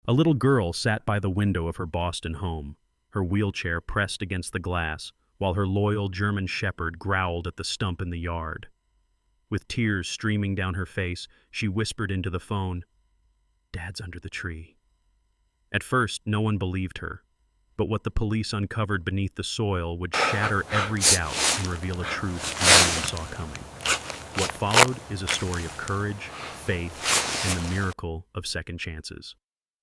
A little girl sat by the window of her Boston home, her wheelchair pressed against the glass, while her loyal German shepherd growled at the stump in the yard. With tears streaming down her face, she whispered into the phone, "Dad's under the tree." At first, no one believed her, but what the police uncovered beneath the soil would shatter every doubt and reveal a truth no one saw coming. What followed is a story of courage, faith, and the miracle of second chances.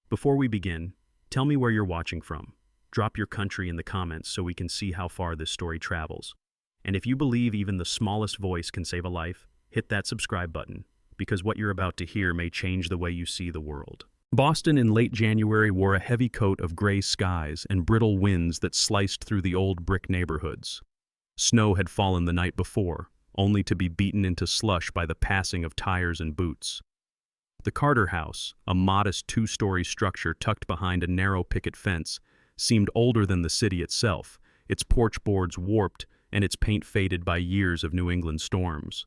Before we begin, tell me where you're watching from. Drop your country in the comments so we can see how far this story travels. And if you believe even the smallest voice can save a life, hit that subscribe button, because what you're about to hear may change the way you see the world. Boston in late January wore a heavy coat of gray skies and brittle winds that sliced through the old brick neighborhoods. Snow had fallen the night before, only to be beaten into slush by the passing of tires and boots. The Carter House, a modest two-story structure tucked behind a narrow picket fence, seemed older than the city itself, its porch boards warped and its paint faded by years of New England storms.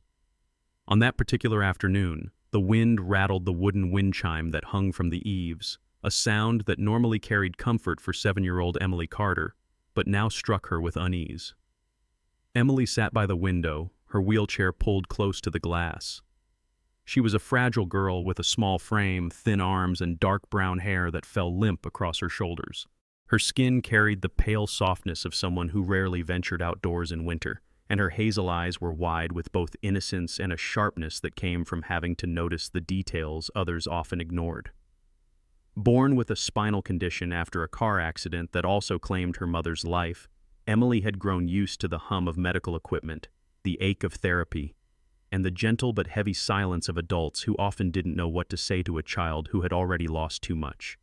On that particular afternoon, the wind rattled the wooden wind chime that hung from the eaves, a sound that normally carried comfort for 7-year-old Emily Carter, but now struck her with unease. Emily sat by the window, her wheelchair pulled close to the glass. She was a fragile girl with a small frame, thin arms, and dark brown hair that fell limp across her shoulders. Her skin carried the pale softness of someone who rarely ventured outdoors in winter, and her hazel eyes were wide with both innocence and a sharpness that came from having to notice the details others often ignored. Born with a spinal condition after a car accident that also claimed her mother's life, Emily had grown used to the hum of medical equipment, the ache of therapy, and the gentle but heavy silence of adults who often didn't know what to say to a child who had already lost too much.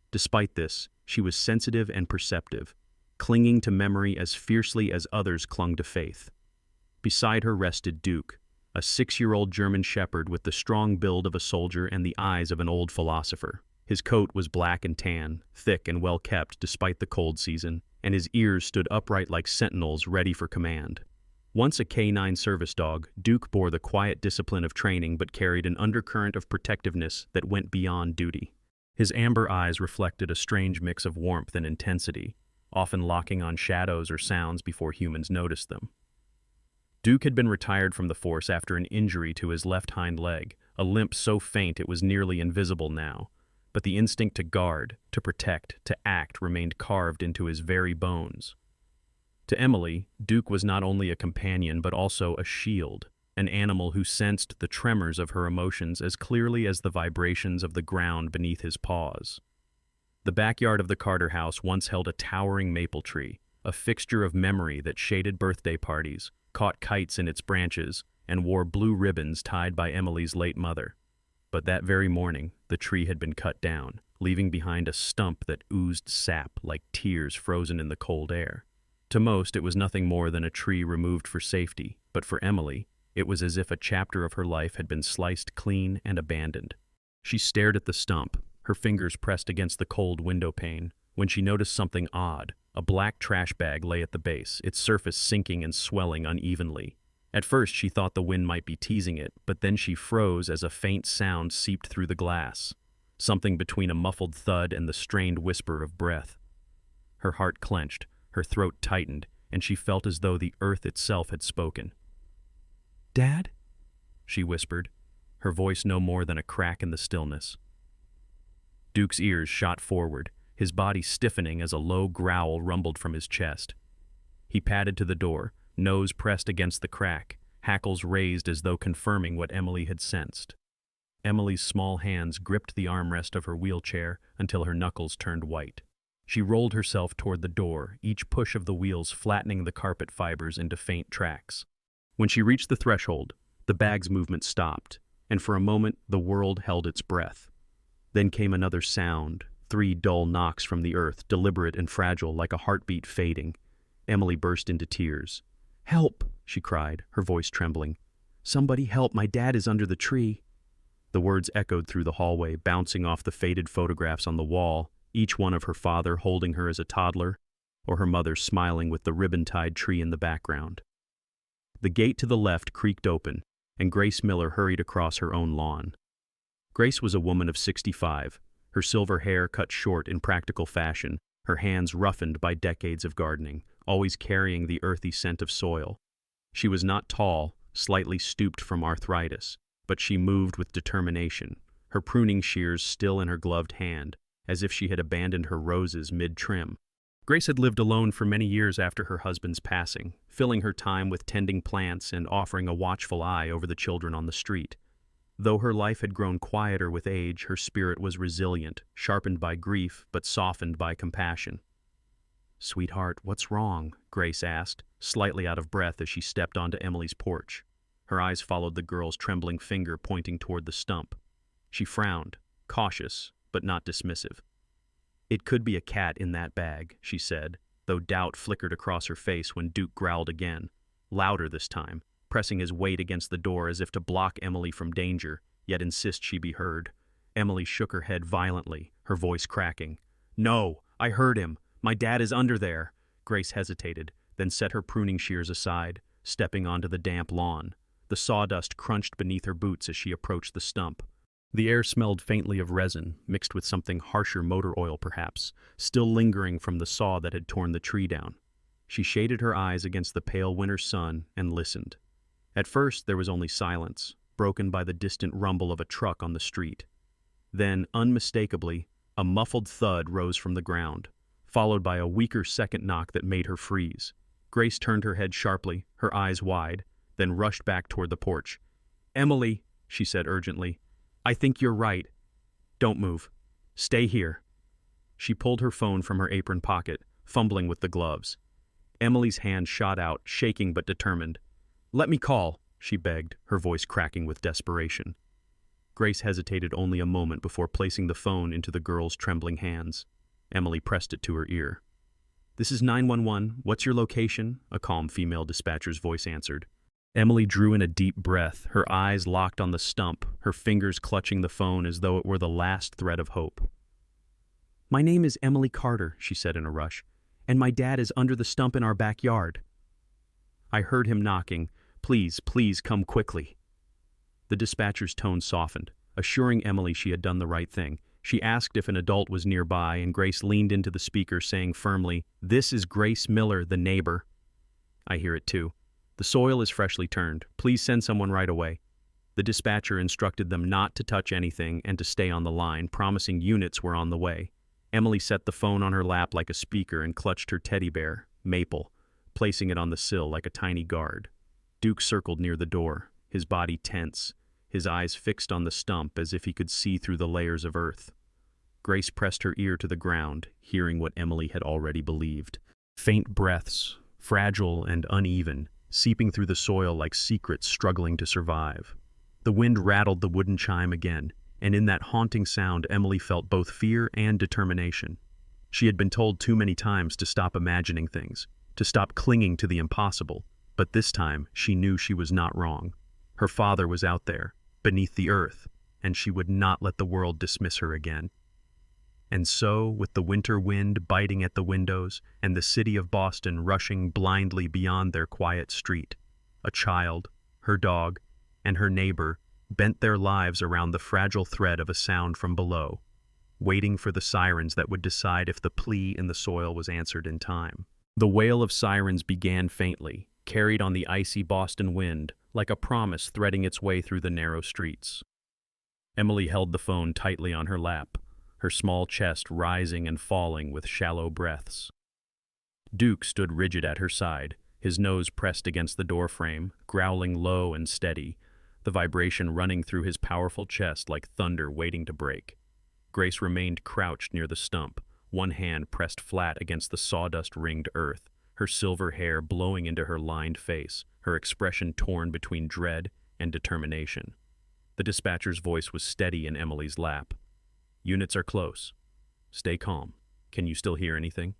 Despite this, she was sensitive and perceptive, clinging to memory as fiercely as others clung to faith. Beside her rested Duke, a 6-year-old German shepherd with the strong build of a soldier and the eyes of an old philosopher. His coat was black and tan, thick and well kept despite the cold season, and his ears stood upright like sentinels ready for command. Once a K9 service dog, Duke bore the quiet discipline of training but carried an undercurrent of protectiveness that went beyond duty. His amber eyes reflected a strange mix of warmth and intensity, often locking on shadows or sounds before humans noticed them. Duke had been retired from the force after an injury to his left hind leg, a limp so faint it was nearly invisible now, but the instinct to guard, to protect, to act remained carved into his very bones. To Emily, Duke was not only a companion but also a shield, an animal who sensed the tremors of her emotions as clearly as the vibrations of the ground beneath his paws. The backyard of the Carter house once held a towering maple tree, a fixture of memory that shaded birthday parties, caught kites in its branches, and wore blue ribbons tied by Emily's late mother. But that very morning, the tree had been cut down, leaving behind a stump that oozed sap like tears frozen in the cold air. To most, it was nothing more than a tree removed for safety, but for Emily, it was as if a chapter of her life had been sliced clean and abandoned. She stared at the stump, her fingers pressed against the cold window pane, when she noticed something odd. A black trash bag lay at the base, its surface sinking and swelling unevenly. At first she thought the wind might be teasing it, but then she froze as a faint sound seeped through the glass, something between a muffled thud and the strained whisper of breath. Her heart clenched, her throat tightened, and she felt as though the earth itself had spoken. "Dad?" she whispered, her voice no more than a crack in the stillness. Duke's ears shot forward, his body stiffening as a low growl rumbled from his chest. He padded to the door, nose pressed against the crack, hackles raised as though confirming what Emily had sensed. Emily's small hands gripped the armrest of her wheelchair until her knuckles turned white. She rolled herself toward the door, each push of the wheels flattening the carpet fibers into faint tracks. When she reached the threshold, the bag's movement stopped, and for a moment the world held its breath. Then came another sound, 3 dull knocks from the earth, deliberate and fragile like a heartbeat fading. Emily burst into tears. "Help!" she cried, her voice trembling. "Somebody help, my dad is under the tree." The words echoed through the hallway, bouncing off the faded photographs on the wall, each one of her father holding her as a toddler, or her mother smiling with the ribbon-tied tree in the background. The gate to the left creaked open, and Grace Miller hurried across her own lawn. Grace was a woman of 65, her silver hair cut short in practical fashion, her hands roughened by decades of gardening, always carrying the earthy scent of soil. She was not tall, slightly stooped from arthritis, but she moved with determination, her pruning shears still in her gloved hand, as if she had abandoned her roses mid-trim. Grace had lived alone for many years after her husband's passing, filling her time with tending plants and offering a watchful eye over the children on the street. Though her life had grown quieter with age, her spirit was resilient, sharpened by grief but softened by compassion. "Sweetheart, what's wrong?" Grace asked, slightly out of breath as she stepped onto Emily's porch. Her eyes followed the girl's trembling finger pointing toward the stump. She frowned, cautious but not dismissive. "It could be a cat in that bag," she said, though doubt flickered across her face when Duke growled again, louder this time, pressing his weight against the door as if to block Emily from danger, yet insist she be heard. Emily shook her head violently, her voice cracking. "No, I heard him. My dad is under there." Grace hesitated, then set her pruning shears aside, stepping onto the damp lawn. The sawdust crunched beneath her boots as she approached the stump. The air smelled faintly of resin, mixed with something harsher, motor oil perhaps, still lingering from the saw that had torn the tree down. She shaded her eyes against the pale winter sun and listened. At first there was only silence, broken by the distant rumble of a truck on the street. Then, unmistakably, a muffled thud rose from the ground, followed by a weaker second knock that made her freeze. Grace turned her head sharply, her eyes wide, then rushed back toward the porch. "Emily," she said urgently, "I think you're right. Don't move. Stay here." She pulled her phone from her apron pocket, fumbling with the gloves. Emily's hand shot out, shaking but determined. "Let me call," she begged, her voice cracking with desperation. Grace hesitated only a moment before placing the phone into the girl's trembling hands. Emily pressed it to her ear. "This is 911. What's your location?" a calm female dispatcher's voice answered. Emily drew in a deep breath, her eyes locked on the stump, her fingers clutching the phone as though it were the last thread of hope. "My name is Emily Carter," she said in a rush, "and my dad is under the stump in our backyard. I heard him knocking. Please, please come quickly." The dispatcher's tone softened, assuring Emily she had done the right thing. She asked if an adult was nearby, and Grace leaned into the speaker, saying firmly, "This is Grace Miller, the neighbor." "I hear it too. The soil is freshly turned. Please send someone right away." The dispatcher instructed them not to touch anything and to stay on the line, promising units were on the way. Emily set the phone on her lap like a speaker and clutched her teddy bear, Maple, placing it on the sill like a tiny guard. Duke circled near the door, his body tense, his eyes fixed on the stump as if he could see through the layers of earth. Grace pressed her ear to the ground, hearing what Emily had already believed. Faint breaths, fragile and uneven, seeping through the soil like secrets struggling to survive. The wind rattled the wooden chime again, and in that haunting sound Emily felt both fear and determination. She had been told too many times to stop imagining things, to stop clinging to the impossible, but this time she knew she was not wrong. Her father was out there, beneath the earth, and she would not let the world dismiss her again. And so, with the winter wind biting at the windows and the city of Boston rushing blindly beyond their quiet street, a child, her dog, and her neighbor bent their lives around the fragile thread of a sound from below, waiting for the sirens that would decide if the plea in the soil was answered in time. The wail of sirens began faintly, carried on the icy Boston wind, like a promise threading its way through the narrow streets. Emily held the phone tightly on her lap, her small chest rising and falling with shallow breaths. Duke stood rigid at her side, his nose pressed against the doorframe, growling low and steady, the vibration running through his powerful chest like thunder waiting to break. Grace remained crouched near the stump, one hand pressed flat against the sawdust-ringed earth, her silver hair blowing into her lined face, her expression torn between dread and determination. The dispatcher's voice was steady in Emily's lap. "Units are close. Stay calm. Can you still hear anything?"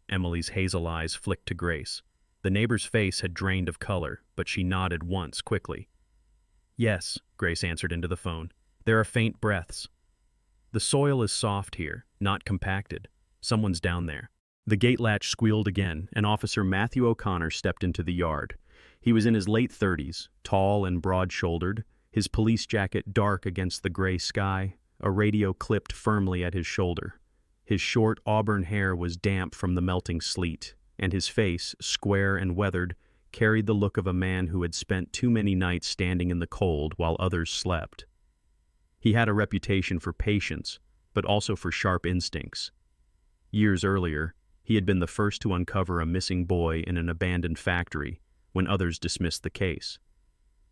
Emily's hazel eyes flicked to Grace. The neighbor's face had drained of color, but she nodded once quickly. "Yes," Grace answered into the phone. "There are faint breaths. The soil is soft here, not compacted. Someone's down there." The gate latch squealed again, and Officer Matthew O'Connor stepped into the yard. He was in his late 30s, tall and broad-shouldered, his police jacket dark against the gray sky, a radio clipped firmly at his shoulder. His short auburn hair was damp from the melting sleet, and his face, square and weathered, carried the look of a man who had spent too many nights standing in the cold while others slept. He had a reputation for patience, but also for sharp instincts. Years earlier, he had been the first to uncover a missing boy in an abandoned factory when others dismissed the case.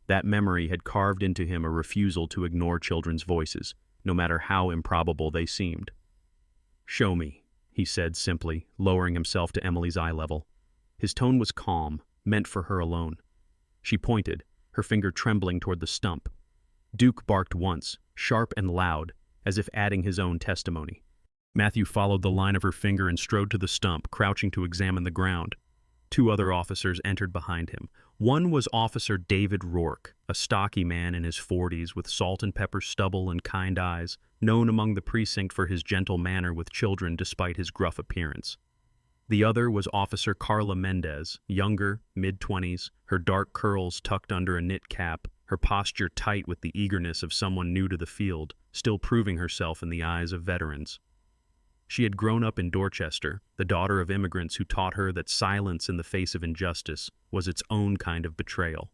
That memory had carved into him a refusal to ignore children's voices, no matter how improbable they seemed. "Show me," he said simply, lowering himself to Emily's eye level. His tone was calm, meant for her alone. She pointed, her finger trembling toward the stump. Duke barked once, sharp and loud, as if adding his own testimony. Matthew followed the line of her finger and strode to the stump, crouching to examine the ground. Two other officers entered behind him. One was Officer David Rourke, a stocky man in his 40s with salt and pepper stubble and kind eyes, known among the precinct for his gentle manner with children despite his gruff appearance. The other was Officer Carla Mendez, younger, mid-20s, her dark curls tucked under a knit cap, her posture tight with the eagerness of someone new to the field, still proving herself in the eyes of veterans. She had grown up in Dorchester, the daughter of immigrants who taught her that silence in the face of injustice was its own kind of betrayal.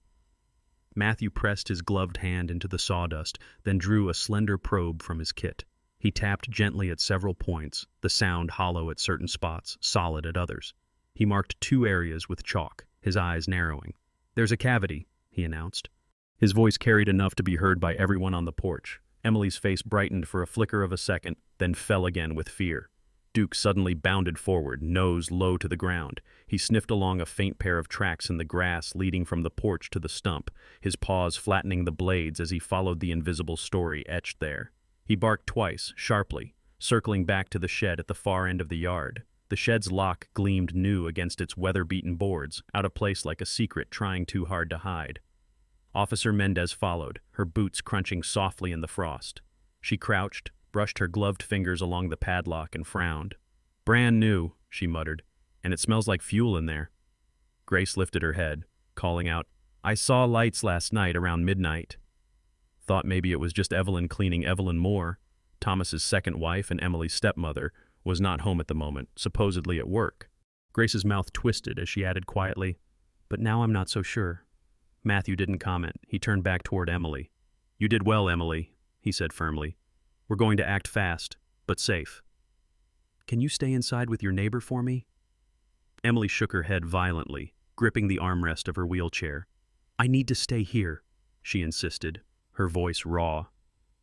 Matthew pressed his gloved hand into the sawdust, then drew a slender probe from his kit. He tapped gently at several points, the sound hollow at certain spots, solid at others. He marked 2 areas with chalk, his eyes narrowing. "There's a cavity," he announced. His voice carried enough to be heard by everyone on the porch. Emily's face brightened for a flicker of a second, then fell again with fear. Duke suddenly bounded forward, nose low to the ground. He sniffed along a faint pair of tracks in the grass leading from the porch to the stump, his paws flattening the blades as he followed the invisible story etched there. He barked twice, sharply, circling back to the shed at the far end of the yard. The shed's lock gleamed new against its weather-beaten boards, out of place like a secret trying too hard to hide. Officer Mendez followed, her boots crunching softly in the frost. She crouched, brushed her gloved fingers along the padlock, and frowned. "Brand new," she muttered, "and it smells like fuel in there." Grace lifted her head, calling out, "I saw lights last night around midnight." Thought maybe it was just Evelyn cleaning. Evelyn Moore, Thomas's second wife and Emily's stepmother, was not home at the moment, supposedly at work. Grace's mouth twisted as she added quietly, "But now I'm not so sure." Matthew didn't comment. He turned back toward Emily. "You did well, Emily," he said firmly. "We're going to act fast, but safe." "Can you stay inside with your neighbor for me?" Emily shook her head violently, gripping the armrest of her wheelchair. "I need to stay here," she insisted, her voice raw.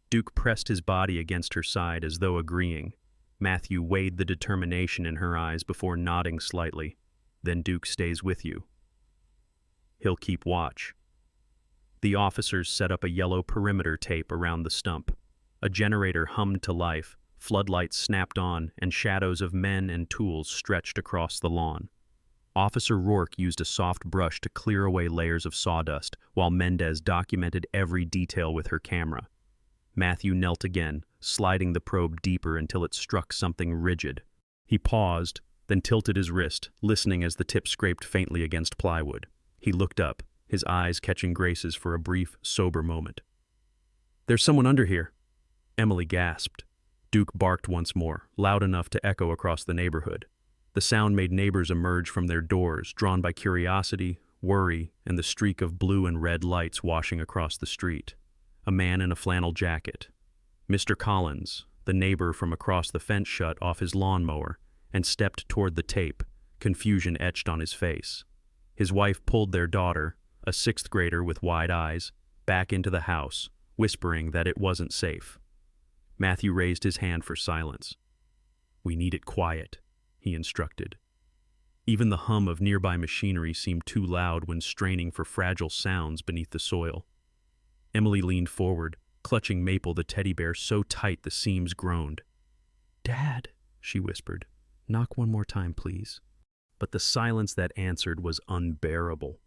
Duke pressed his body against her side as though agreeing. Matthew weighed the determination in her eyes before nodding slightly. "Then Duke stays with you." "He'll keep watch." The officers set up a yellow perimeter tape around the stump. A generator hummed to life, floodlights snapped on, and shadows of men and tools stretched across the lawn. Officer Rourke used a soft brush to clear away layers of sawdust, while Mendez documented every detail with her camera. Matthew knelt again, sliding the probe deeper until it struck something rigid. He paused, then tilted his wrist, listening as the tip scraped faintly against plywood. He looked up, his eyes catching Grace's for a brief, sober moment. "There's someone under here," Emily gasped. Duke barked once more, loud enough to echo across the neighborhood. The sound made neighbors emerge from their doors, drawn by curiosity, worry, and the streak of blue and red lights washing across the street. A man in a flannel jacket. Mr. Collins, the neighbor from across the fence, shut off his lawnmower and stepped toward the tape, confusion etched on his face. His wife pulled their daughter, a 6th grader with wide eyes, back into the house, whispering that it wasn't safe. Matthew raised his hand for silence. "We need it quiet," he instructed. Even the hum of nearby machinery seemed too loud when straining for fragile sounds beneath the soil. Emily leaned forward, clutching Maple the teddy bear so tight the seams groaned. "Dad," she whispered, "knock one more time, please." But the silence that answered was unbearable.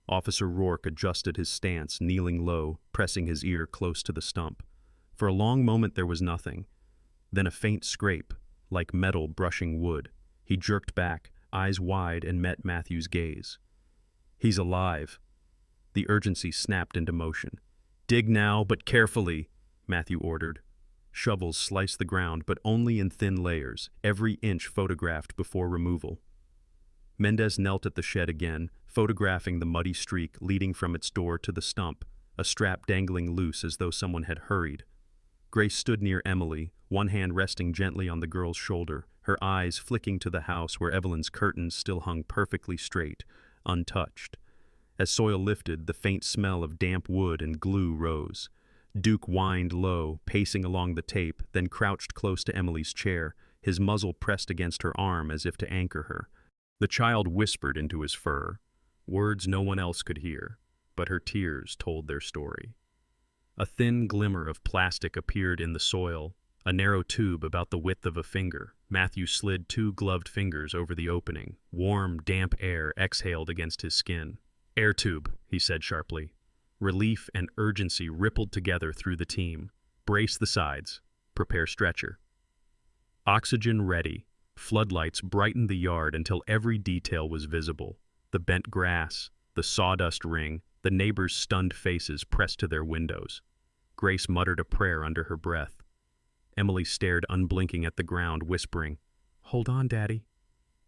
Officer Rourke adjusted his stance, kneeling low, pressing his ear close to the stump. For a long moment there was nothing. Then a faint scrape, like metal brushing wood. He jerked back, eyes wide, and met Matthew's gaze. "He's alive." The urgency snapped into motion. "Dig now, but carefully," Matthew ordered. Shovels sliced the ground, but only in thin layers, every inch photographed before removal. Mendez knelt at the shed again, photographing the muddy streak leading from its door to the stump, a strap dangling loose as though someone had hurried. Grace stood near Emily, one hand resting gently on the girl's shoulder, her eyes flicking to the house where Evelyn's curtains still hung perfectly straight, untouched. As soil lifted, the faint smell of damp wood and glue rose. Duke whined low, pacing along the tape, then crouched close to Emily's chair, his muzzle pressed against her arm as if to anchor her. The child whispered into his fur, words no one else could hear, but her tears told their story. A thin glimmer of plastic appeared in the soil, a narrow tube about the width of a finger. Matthew slid 2 gloved fingers over the opening. Warm, damp air exhaled against his skin. "Air tube," he said sharply. Relief and urgency rippled together through the team. "Brace the sides. Prepare stretcher." Oxygen ready. Floodlights brightened the yard until every detail was visible. The bent grass, the sawdust ring, the neighbors' stunned faces pressed to their windows. Grace muttered a prayer under her breath. Emily stared unblinking at the ground, whispering, "Hold on, Daddy."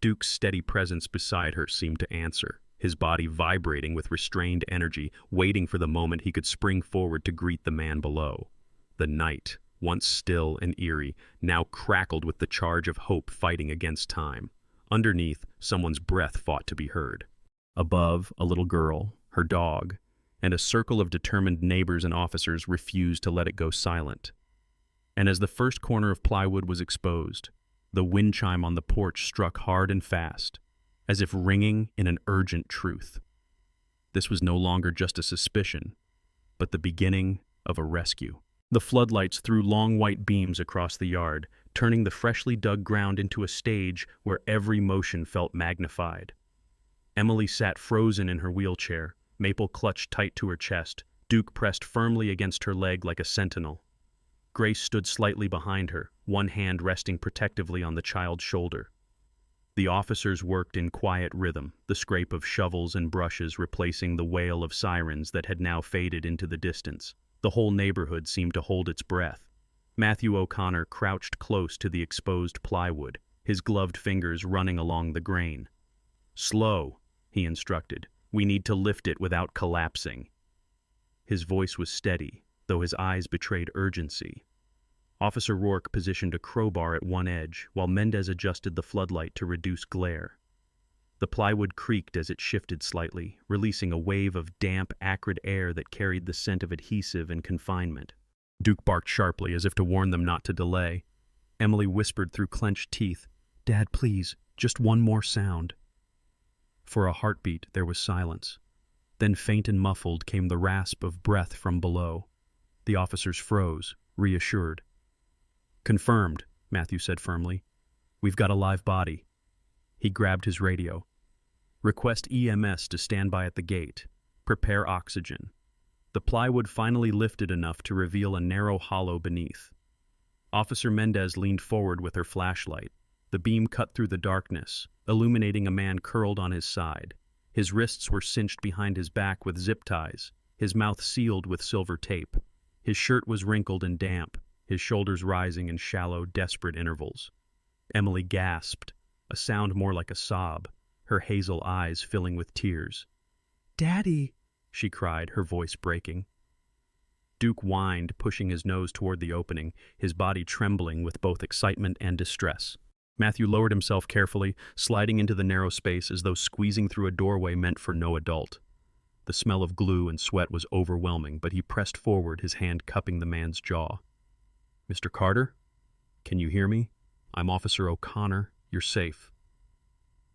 Duke's steady presence beside her seemed to answer, his body vibrating with restrained energy, waiting for the moment he could spring forward to greet the man below. The night, once still and eerie, now crackled with the charge of hope fighting against time. Underneath, someone's breath fought to be heard. Above, a little girl, her dog, and a circle of determined neighbors and officers refused to let it go silent. And as the first corner of plywood was exposed, the wind chime on the porch struck hard and fast, as if ringing in an urgent truth. This was no longer just a suspicion, but the beginning of a rescue. The floodlights threw long white beams across the yard, turning the freshly dug ground into a stage where every motion felt magnified. Emily sat frozen in her wheelchair, Maple clutched tight to her chest, Duke pressed firmly against her leg like a sentinel. Grace stood slightly behind her, one hand resting protectively on the child's shoulder. The officers worked in quiet rhythm, the scrape of shovels and brushes replacing the wail of sirens that had now faded into the distance. The whole neighborhood seemed to hold its breath. Matthew O'Connor crouched close to the exposed plywood, his gloved fingers running along the grain. "Slow," he instructed. "We need to lift it without collapsing." His voice was steady, though his eyes betrayed urgency. Officer Rourke positioned a crowbar at one edge, while Mendez adjusted the floodlight to reduce glare. The plywood creaked as it shifted slightly, releasing a wave of damp, acrid air that carried the scent of adhesive and confinement. Duke barked sharply, as if to warn them not to delay. Emily whispered through clenched teeth, "Dad, please, just one more sound." For a heartbeat, there was silence. Then, faint and muffled, came the rasp of breath from below. The officers froze, reassured. "Confirmed," Matthew said firmly. "We've got a live body." He grabbed his radio. "Request EMS to stand by at the gate. Prepare oxygen." The plywood finally lifted enough to reveal a narrow hollow beneath. Officer Mendez leaned forward with her flashlight. The beam cut through the darkness, illuminating a man curled on his side. His wrists were cinched behind his back with zip ties, his mouth sealed with silver tape. His shirt was wrinkled and damp, his shoulders rising in shallow, desperate intervals. Emily gasped, a sound more like a sob, her hazel eyes filling with tears. "Daddy!" she cried, her voice breaking. Duke whined, pushing his nose toward the opening, his body trembling with both excitement and distress. Matthew lowered himself carefully, sliding into the narrow space as though squeezing through a doorway meant for no adult. The smell of glue and sweat was overwhelming, but he pressed forward, his hand cupping the man's jaw. "Mr. Carter? Can you hear me? I'm Officer O'Connor. You're safe."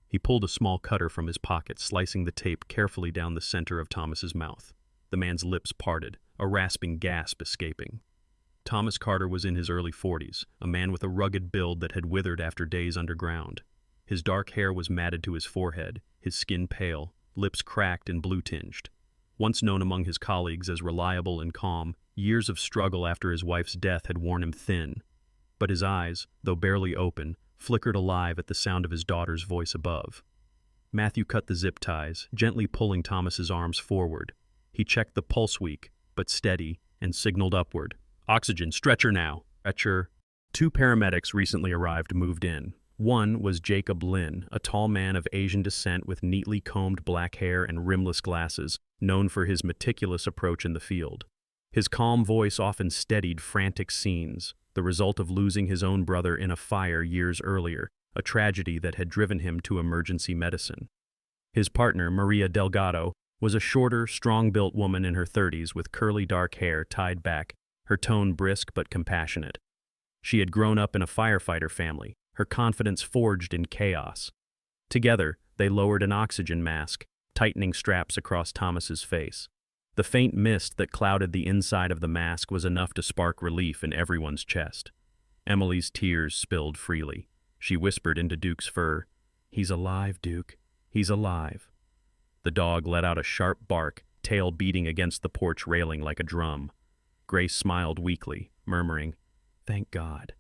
He pulled a small cutter from his pocket, slicing the tape carefully down the center of Thomas's mouth. The man's lips parted, a rasping gasp escaping. Thomas Carter was in his early 40s, a man with a rugged build that had withered after days underground. His dark hair was matted to his forehead, his skin pale, lips cracked and blue-tinged. Once known among his colleagues as reliable and calm, years of struggle after his wife's death had worn him thin. But his eyes, though barely open, flickered alive at the sound of his daughter's voice above. Matthew cut the zip ties, gently pulling Thomas's arms forward. He checked the pulse weak, but steady, and signaled upward. "Oxygen, stretcher now." stretcher. Two paramedics recently arrived moved in. One was Jacob Lin, a tall man of Asian descent with neatly combed black hair and rimless glasses, known for his meticulous approach in the field. His calm voice often steadied frantic scenes, the result of losing his own brother in a fire years earlier, a tragedy that had driven him to emergency medicine. His partner, Maria Delgado, was a shorter, strong-built woman in her 30s with curly dark hair tied back, her tone brisk but compassionate. She had grown up in a firefighter family, her confidence forged in chaos. Together, they lowered an oxygen mask, tightening straps across Thomas's face. The faint mist that clouded the inside of the mask was enough to spark relief in everyone's chest. Emily's tears spilled freely. She whispered into Duke's fur, "He's alive, Duke. He's alive." The dog let out a sharp bark, tail beating against the porch railing like a drum. Grace smiled weakly, murmuring, "Thank God."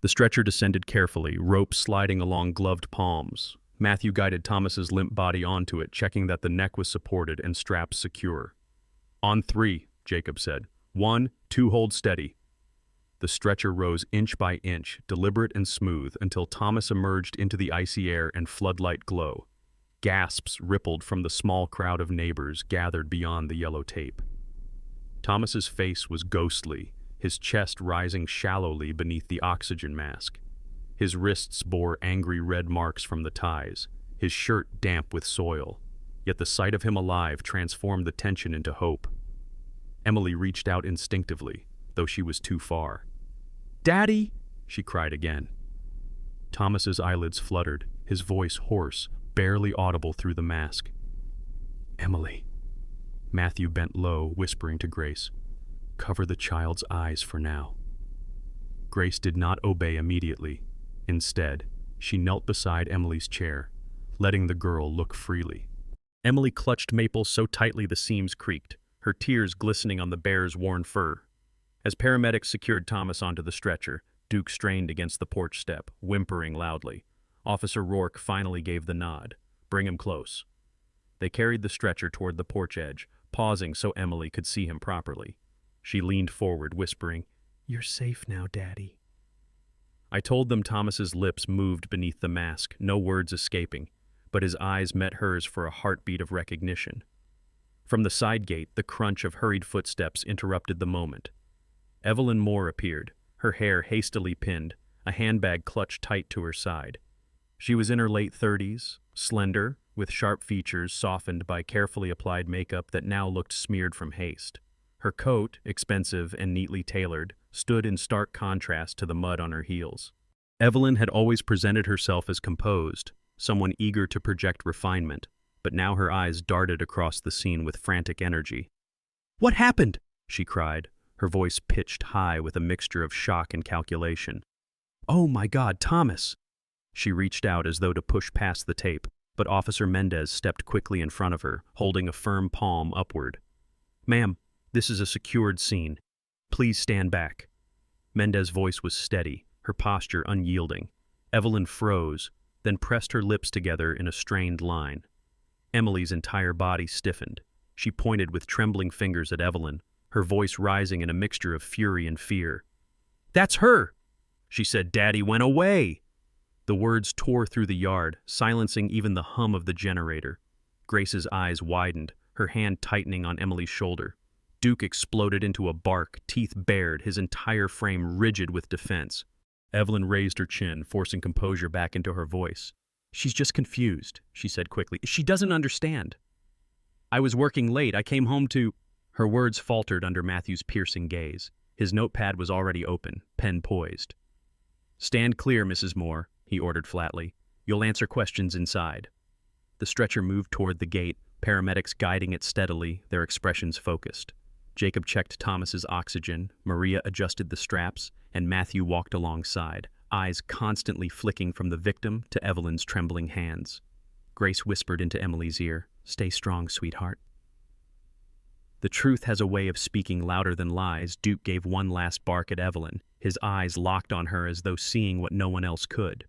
The stretcher descended carefully, rope sliding along gloved palms. Matthew guided Thomas's limp body onto it, checking that the neck was supported and straps secure. "On 3, Jacob said. 1, 2, hold steady." The stretcher rose inch by inch, deliberate and smooth, until Thomas emerged into the icy air and floodlight glow. Gasps rippled from the small crowd of neighbors gathered beyond the yellow tape. Thomas's face was ghostly, his chest rising shallowly beneath the oxygen mask. His wrists bore angry red marks from the ties, his shirt damp with soil. Yet the sight of him alive transformed the tension into hope. Emily reached out instinctively, though she was too far. "Daddy!" she cried again. Thomas's eyelids fluttered, his voice hoarse, barely audible through the mask. "Emily." Matthew bent low, whispering to Grace, "Cover the child's eyes for now." Grace did not obey immediately. Instead, she knelt beside Emily's chair, letting the girl look freely. Emily clutched Maple so tightly the seams creaked, her tears glistening on the bear's worn fur. As paramedics secured Thomas onto the stretcher, Duke strained against the porch step, whimpering loudly. Officer Rourke finally gave the nod. "Bring him close." They carried the stretcher toward the porch edge, pausing so Emily could see him properly. She leaned forward, whispering, "You're safe now, Daddy." I told them Thomas's lips moved beneath the mask, no words escaping, but his eyes met hers for a heartbeat of recognition. From the side gate, the crunch of hurried footsteps interrupted the moment. Evelyn Moore appeared, her hair hastily pinned, a handbag clutched tight to her side. She was in her late 30s, slender, with sharp features softened by carefully applied makeup that now looked smeared from haste. Her coat, expensive and neatly tailored, stood in stark contrast to the mud on her heels. Evelyn had always presented herself as composed, someone eager to project refinement, but now her eyes darted across the scene with frantic energy. "What happened?" she cried, her voice pitched high with a mixture of shock and calculation. "Oh my God, Thomas!" She reached out as though to push past the tape, but Officer Mendez stepped quickly in front of her, holding a firm palm upward. "Ma'am, this is a secured scene. Please stand back." Mendez's voice was steady, her posture unyielding. Evelyn froze, then pressed her lips together in a strained line. Emily's entire body stiffened. She pointed with trembling fingers at Evelyn, her voice rising in a mixture of fury and fear. "That's her!" she said. "Daddy went away!" The words tore through the yard, silencing even the hum of the generator. Grace's eyes widened, her hand tightening on Emily's shoulder. Duke exploded into a bark, teeth bared, his entire frame rigid with defense. Evelyn raised her chin, forcing composure back into her voice. "She's just confused," she said quickly. "She doesn't understand. I was working late. I came home to—" Her words faltered under Matthew's piercing gaze. His notepad was already open, pen poised. "Stand clear, Mrs. Moore," he ordered flatly. "You'll answer questions inside." The stretcher moved toward the gate, paramedics guiding it steadily, their expressions focused. Jacob checked Thomas's oxygen, Maria adjusted the straps, and Matthew walked alongside, eyes constantly flicking from the victim to Evelyn's trembling hands. Grace whispered into Emily's ear, "Stay strong, sweetheart." The truth has a way of speaking louder than lies. Duke gave one last bark at Evelyn, his eyes locked on her as though seeing what no one else could.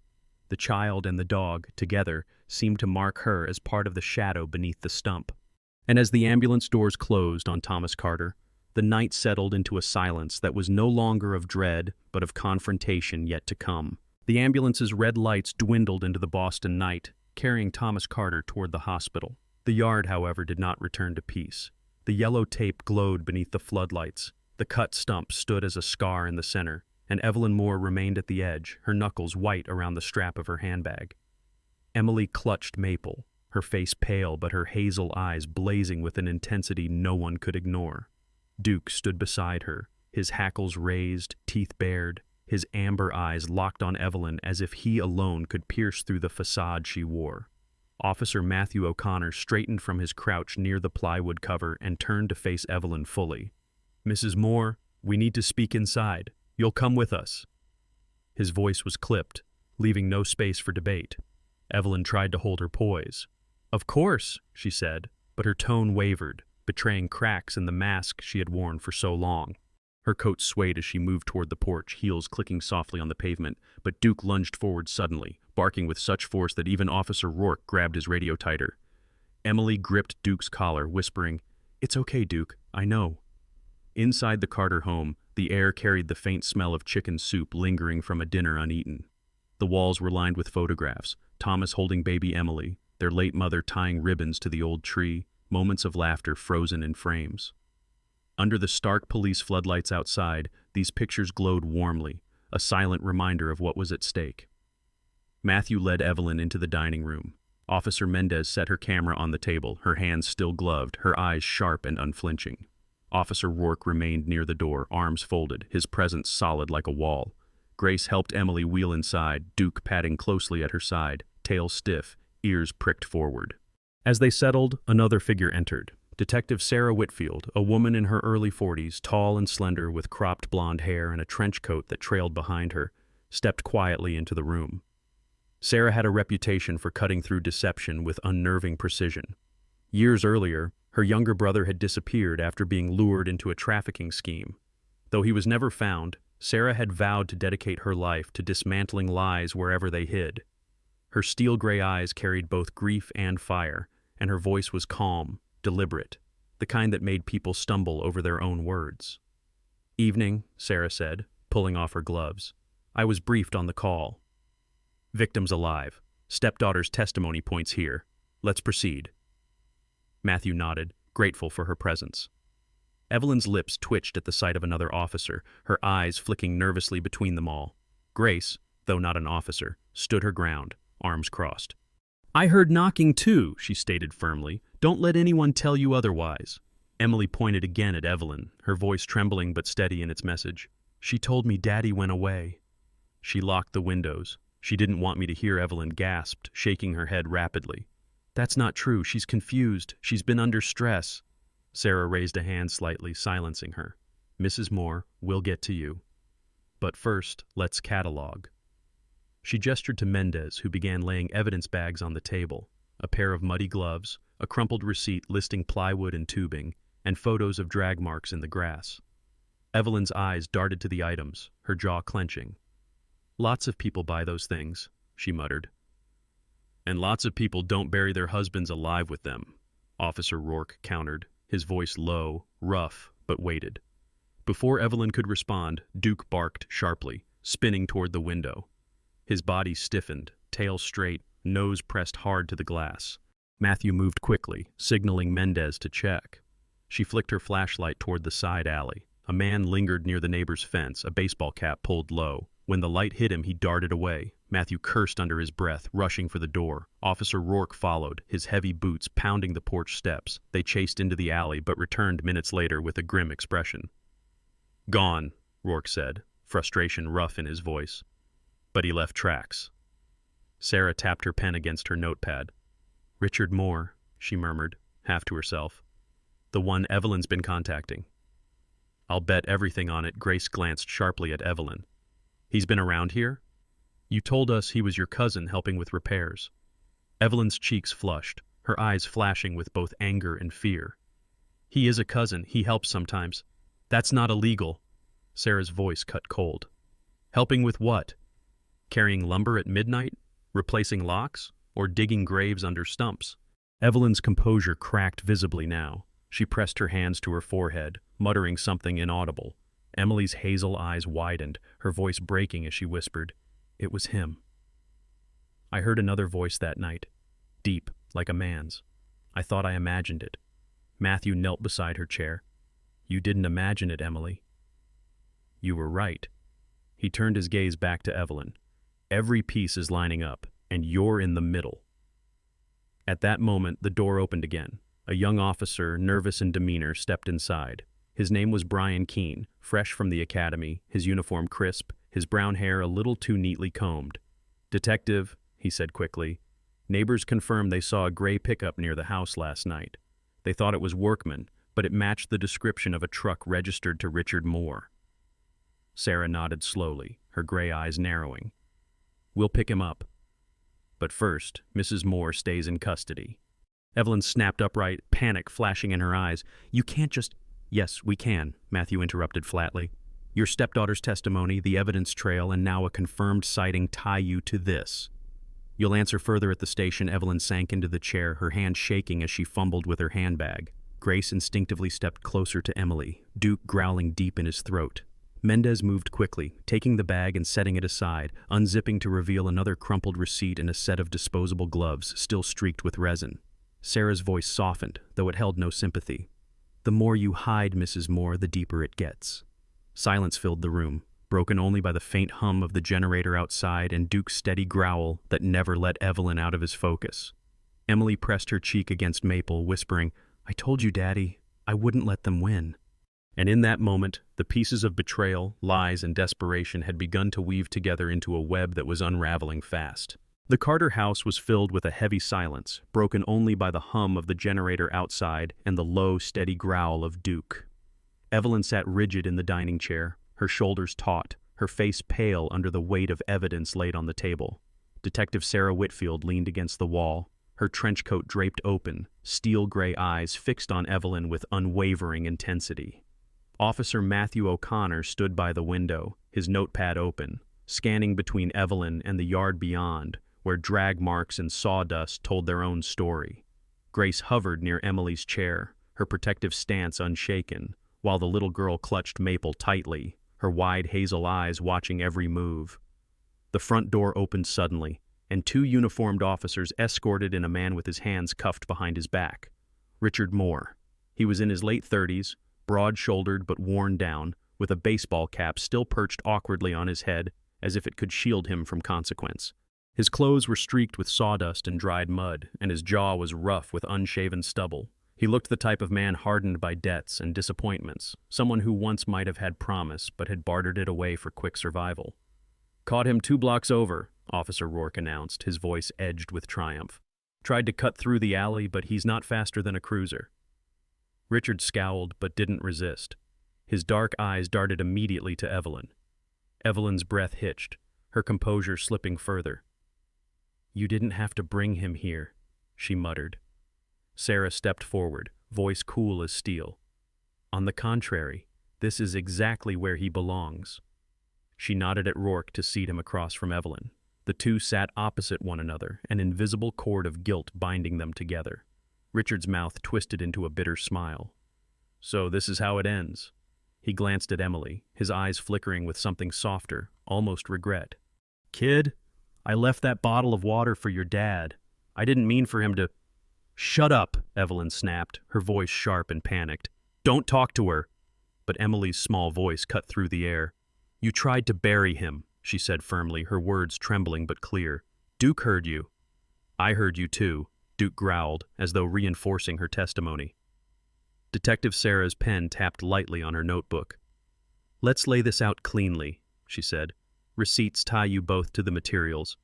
The child and the dog, together, seemed to mark her as part of the shadow beneath the stump. And as the ambulance doors closed on Thomas Carter, the night settled into a silence that was no longer of dread, but of confrontation yet to come. The ambulance's red lights dwindled into the Boston night, carrying Thomas Carter toward the hospital. The yard, however, did not return to peace. The yellow tape glowed beneath the floodlights. The cut stump stood as a scar in the center, and Evelyn Moore remained at the edge, her knuckles white around the strap of her handbag. Emily clutched Maple, her face pale but her hazel eyes blazing with an intensity no one could ignore. Duke stood beside her, his hackles raised, teeth bared, his amber eyes locked on Evelyn as if he alone could pierce through the facade she wore. Officer Matthew O'Connor straightened from his crouch near the plywood cover and turned to face Evelyn fully. "Mrs. Moore, we need to speak inside. You'll come with us." His voice was clipped, leaving no space for debate. Evelyn tried to hold her poise. "Of course," she said, but her tone wavered, betraying cracks in the mask she had worn for so long. Her coat swayed as she moved toward the porch, heels clicking softly on the pavement, but Duke lunged forward suddenly, barking with such force that even Officer Rourke grabbed his radio tighter. Emily gripped Duke's collar, whispering, "It's okay, Duke, I know." Inside the Carter home, the air carried the faint smell of chicken soup lingering from a dinner uneaten. The walls were lined with photographs, Thomas holding baby Emily, their late mother tying ribbons to the old tree, moments of laughter frozen in frames. Under the stark police floodlights outside, these pictures glowed warmly, a silent reminder of what was at stake. Matthew led Evelyn into the dining room. Officer Mendez set her camera on the table, her hands still gloved, her eyes sharp and unflinching. Officer Rourke remained near the door, arms folded, his presence solid like a wall. Grace helped Emily wheel inside, Duke padding closely at her side, tail stiff, ears pricked forward. As they settled, another figure entered. Detective Sarah Whitfield, a woman in her early 40s, tall and slender with cropped blonde hair and a trench coat that trailed behind her, stepped quietly into the room. Sarah had a reputation for cutting through deception with unnerving precision. Years earlier, her younger brother had disappeared after being lured into a trafficking scheme. Though he was never found, Sarah had vowed to dedicate her life to dismantling lies wherever they hid. Her steel-gray eyes carried both grief and fire, and her voice was calm, deliberate, the kind that made people stumble over their own words. "Evening," Sarah said, pulling off her gloves. "I was briefed on the call. Victim's alive. Stepdaughter's testimony points here. Let's proceed." Matthew nodded, grateful for her presence. Evelyn's lips twitched at the sight of another officer, her eyes flicking nervously between them all. Grace, though not an officer, stood her ground, arms crossed. "I heard knocking too," she stated firmly. "Don't let anyone tell you otherwise." Emily pointed again at Evelyn, her voice trembling but steady in its message. "She told me Daddy went away." She locked the windows. She didn't want me to hear, Evelyn gasped, shaking her head rapidly. "That's not true. She's confused. She's been under stress." Sarah raised a hand slightly, silencing her. "Mrs. Moore, we'll get to you. But first, let's catalog." She gestured to Mendez, who began laying evidence bags on the table, a pair of muddy gloves, a crumpled receipt listing plywood and tubing, and photos of drag marks in the grass. Evelyn's eyes darted to the items, her jaw clenching. "Lots of people buy those things," she muttered. "And lots of people don't bury their husbands alive with them," Officer Rourke countered, his voice low, rough, but weighted. Before Evelyn could respond, Duke barked sharply, spinning toward the window. His body stiffened, tail straight, nose pressed hard to the glass. Matthew moved quickly, signaling Mendez to check. She flicked her flashlight toward the side alley. A man lingered near the neighbor's fence, a baseball cap pulled low. When the light hit him, he darted away. Matthew cursed under his breath, rushing for the door. Officer Rourke followed, his heavy boots pounding the porch steps. They chased into the alley, but returned minutes later with a grim expression. "Gone," Rourke said, frustration rough in his voice. "But he left tracks." Sarah tapped her pen against her notepad. "Richard Moore," she murmured, half to herself. "The one Evelyn's been contacting." "I'll bet everything on it." Grace glanced sharply at Evelyn. "He's been around here? You told us he was your cousin helping with repairs." Evelyn's cheeks flushed, her eyes flashing with both anger and fear. "He is a cousin. He helps sometimes. That's not illegal." Sarah's voice cut cold. "Helping with what? Carrying lumber at midnight? Replacing locks? Or digging graves under stumps?" Evelyn's composure cracked visibly now. She pressed her hands to her forehead, muttering something inaudible. Emily's hazel eyes widened, her voice breaking as she whispered, "It was him." I heard another voice that night, deep, like a man's. I thought I imagined it. Matthew knelt beside her chair. "You didn't imagine it, Emily." "You were right." He turned his gaze back to Evelyn. "Every piece is lining up, and you're in the middle." At that moment, the door opened again. A young officer, nervous in demeanor, stepped inside. His name was Brian Keene, fresh from the academy, his uniform crisp, his brown hair a little too neatly combed. "Detective," he said quickly, "neighbors confirmed they saw a gray pickup near the house last night. They thought it was workmen, but it matched the description of a truck registered to Richard Moore." Sarah nodded slowly, her gray eyes narrowing. "We'll pick him up. But first, Mrs. Moore stays in custody." Evelyn snapped upright, panic flashing in her eyes. "You can't just—" "Yes, we can," Matthew interrupted flatly. "Your stepdaughter's testimony, the evidence trail, and now a confirmed sighting tie you to this." "You'll answer further at the station." Evelyn sank into the chair, her hand shaking as she fumbled with her handbag. Grace instinctively stepped closer to Emily, Duke growling deep in his throat. Mendez moved quickly, taking the bag and setting it aside, unzipping to reveal another crumpled receipt and a set of disposable gloves, still streaked with resin. Sarah's voice softened, though it held no sympathy. "The more you hide, Mrs. Moore, the deeper it gets." Silence filled the room, broken only by the faint hum of the generator outside and Duke's steady growl that never let Evelyn out of his focus. Emily pressed her cheek against Maple, whispering, "I told you, Daddy, I wouldn't let them win." And in that moment, the pieces of betrayal, lies, and desperation had begun to weave together into a web that was unraveling fast. The Carter house was filled with a heavy silence, broken only by the hum of the generator outside and the low, steady growl of Duke. Evelyn sat rigid in the dining chair, her shoulders taut, her face pale under the weight of evidence laid on the table. Detective Sarah Whitfield leaned against the wall, her trench coat draped open, steel-gray eyes fixed on Evelyn with unwavering intensity. Officer Matthew O'Connor stood by the window, his notepad open, scanning between Evelyn and the yard beyond, where drag marks and sawdust told their own story. Grace hovered near Emily's chair, her protective stance unshaken, while the little girl clutched Maple tightly, her wide hazel eyes watching every move. The front door opened suddenly, and two uniformed officers escorted in a man with his hands cuffed behind his back. Richard Moore. He was in his late 30s, broad-shouldered but worn down, with a baseball cap still perched awkwardly on his head as if it could shield him from consequence. His clothes were streaked with sawdust and dried mud, and his jaw was rough with unshaven stubble. He looked the type of man hardened by debts and disappointments, someone who once might have had promise but had bartered it away for quick survival. "Caught him 2 blocks over," Officer Rourke announced, his voice edged with triumph. "Tried to cut through the alley, but he's not faster than a cruiser." Richard scowled but didn't resist. His dark eyes darted immediately to Evelyn. Evelyn's breath hitched, her composure slipping further. "You didn't have to bring him here," she muttered. Sarah stepped forward, voice cool as steel. "On the contrary, this is exactly where he belongs." She nodded at Rourke to seat him across from Evelyn. The two sat opposite one another, an invisible cord of guilt binding them together. Richard's mouth twisted into a bitter smile. "So this is how it ends." He glanced at Emily, his eyes flickering with something softer, almost regret. "Kid, I left that bottle of water for your dad. I didn't mean for him to—" "Shut up," Evelyn snapped, her voice sharp and panicked. "Don't talk to her." But Emily's small voice cut through the air. "You tried to bury him," she said firmly, her words trembling but clear. "Duke heard you." "I heard you too," Duke growled, as though reinforcing her testimony. Detective Sarah's pen tapped lightly on her notebook. "Let's lay this out cleanly," she said. "Receipts tie you both to the materials.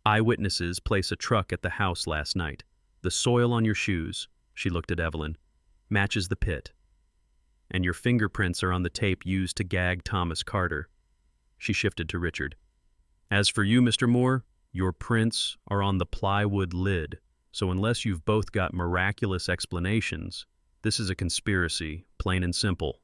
Eyewitnesses place a truck at the house last night. The soil on your shoes," she looked at Evelyn, "matches the pit. And your fingerprints are on the tape used to gag Thomas Carter." She shifted to Richard. "As for you, Mr. Moore, your prints are on the plywood lid, so unless you've both got miraculous explanations, this is a conspiracy, plain and simple."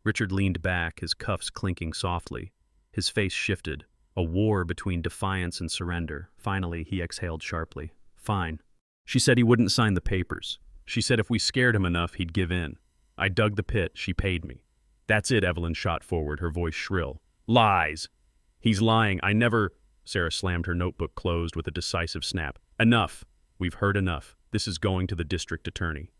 Richard leaned back, his cuffs clinking softly. His face shifted, a war between defiance and surrender. Finally, he exhaled sharply. "Fine. She said he wouldn't sign the papers. She said if we scared him enough, he'd give in." I dug the pit, she paid me. That's it, Evelyn shot forward, her voice shrill. Lies! He's lying, I never… Sarah slammed her notebook closed with a decisive snap. Enough! We've heard enough. This is going to the district attorney.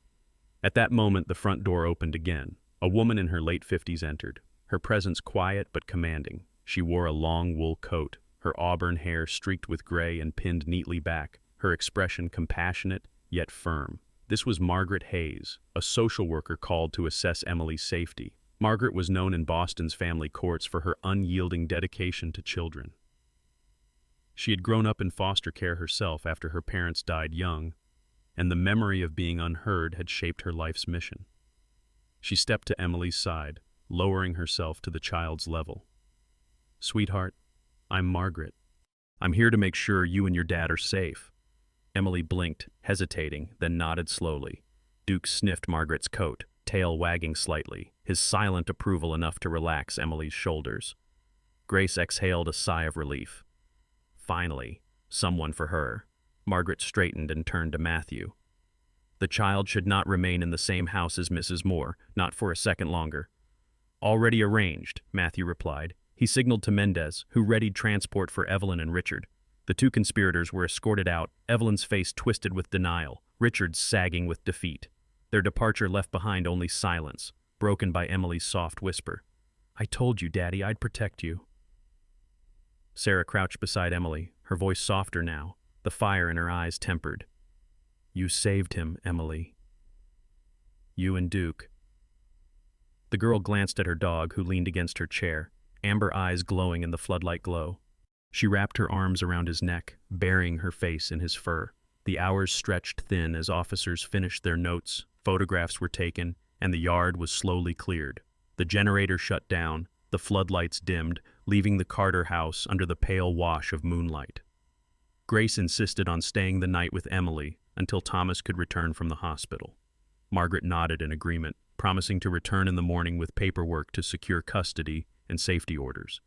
At that moment, the front door opened again. A woman in her late 50s entered, her presence quiet but commanding. She wore a long wool coat, her auburn hair streaked with gray and pinned neatly back, her expression compassionate yet firm. This was Margaret Hayes, a social worker called to assess Emily's safety. Margaret was known in Boston's family courts for her unyielding dedication to children. She had grown up in foster care herself after her parents died young, and the memory of being unheard had shaped her life's mission. She stepped to Emily's side, lowering herself to the child's level. Sweetheart, I'm Margaret. I'm here to make sure you and your dad are safe. Emily blinked, hesitating, then nodded slowly. Duke sniffed Margaret's coat, tail wagging slightly, his silent approval enough to relax Emily's shoulders. Grace exhaled a sigh of relief. Finally, someone for her. Margaret straightened and turned to Matthew. The child should not remain in the same house as Mrs. Moore, not for a second longer. Already arranged, Matthew replied. He signaled to Mendez, who readied transport for Evelyn and Richard. The two conspirators were escorted out, Evelyn's face twisted with denial, Richard's sagging with defeat. Their departure left behind only silence, broken by Emily's soft whisper. I told you, Daddy, I'd protect you. Sarah crouched beside Emily, her voice softer now, the fire in her eyes tempered. You saved him, Emily. You and Duke. The girl glanced at her dog, who leaned against her chair, amber eyes glowing in the floodlight glow. She wrapped her arms around his neck, burying her face in his fur. The hours stretched thin as officers finished their notes, photographs were taken, and the yard was slowly cleared. The generator shut down, the floodlights dimmed, leaving the Carter house under the pale wash of moonlight. Grace insisted on staying the night with Emily until Thomas could return from the hospital. Margaret nodded in agreement, promising to return in the morning with paperwork to secure custody and safety orders.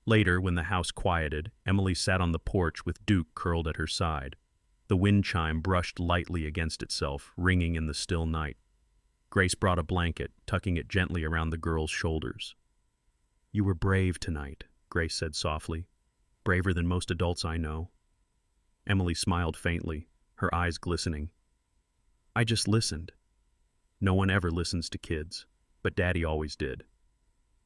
Later, when the house quieted, Emily sat on the porch with Duke curled at her side. The wind chime brushed lightly against itself, ringing in the still night. Grace brought a blanket, tucking it gently around the girl's shoulders. You were brave tonight, Grace said softly. Braver than most adults I know. Emily smiled faintly, her eyes glistening. I just listened. No one ever listens to kids, but Daddy always did.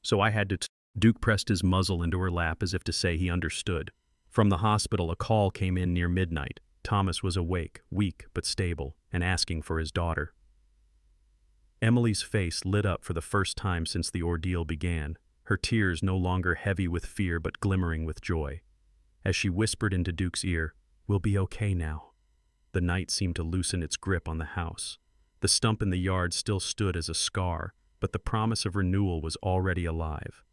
So I had to… Duke pressed his muzzle into her lap as if to say he understood. From the hospital, a call came in near midnight. Thomas was awake, weak but stable, and asking for his daughter. Emily's face lit up for the first time since the ordeal began, her tears no longer heavy with fear but glimmering with joy. As she whispered into Duke's ear, "We'll be okay now." The night seemed to loosen its grip on the house. The stump in the yard still stood as a scar, but the promise of renewal was already alive.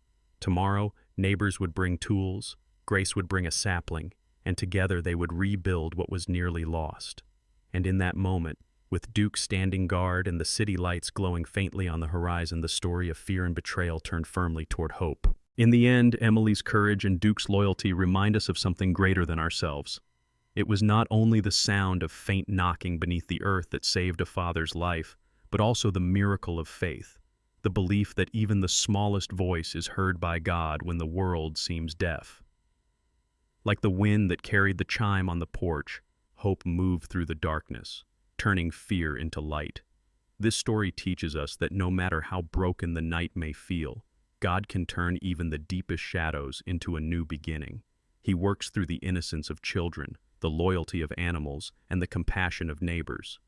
Tomorrow, neighbors would bring tools, Grace would bring a sapling, and together they would rebuild what was nearly lost. And in that moment, with Duke standing guard and the city lights glowing faintly on the horizon, the story of fear and betrayal turned firmly toward hope. In the end, Emily's courage and Duke's loyalty remind us of something greater than ourselves. It was not only the sound of faint knocking beneath the earth that saved a father's life, but also the miracle of faith, the belief that even the smallest voice is heard by God when the world seems deaf. Like the wind that carried the chime on the porch, hope moved through the darkness, turning fear into light. This story teaches us that no matter how broken the night may feel, God can turn even the deepest shadows into a new beginning. He works through the innocence of children, the loyalty of animals, and the compassion of neighbors.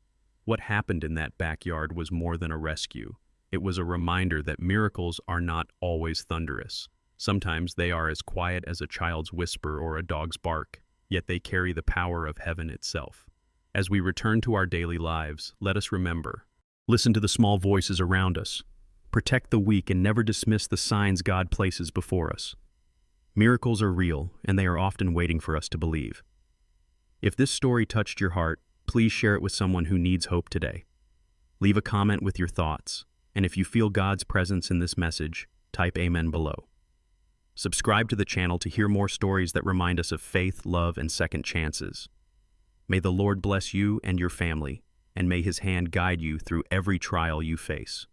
What happened in that backyard was more than a rescue. It was a reminder that miracles are not always thunderous. Sometimes they are as quiet as a child's whisper or a dog's bark, yet they carry the power of heaven itself. As we return to our daily lives, let us remember, listen to the small voices around us, protect the weak, and never dismiss the signs God places before us. Miracles are real, and they are often waiting for us to believe. If this story touched your heart, please share it with someone who needs hope today. Leave a comment with your thoughts, and if you feel God's presence in this message, type Amen below. Subscribe to the channel to hear more stories that remind us of faith, love, and second chances. May the Lord bless you and your family, and may His hand guide you through every trial you face.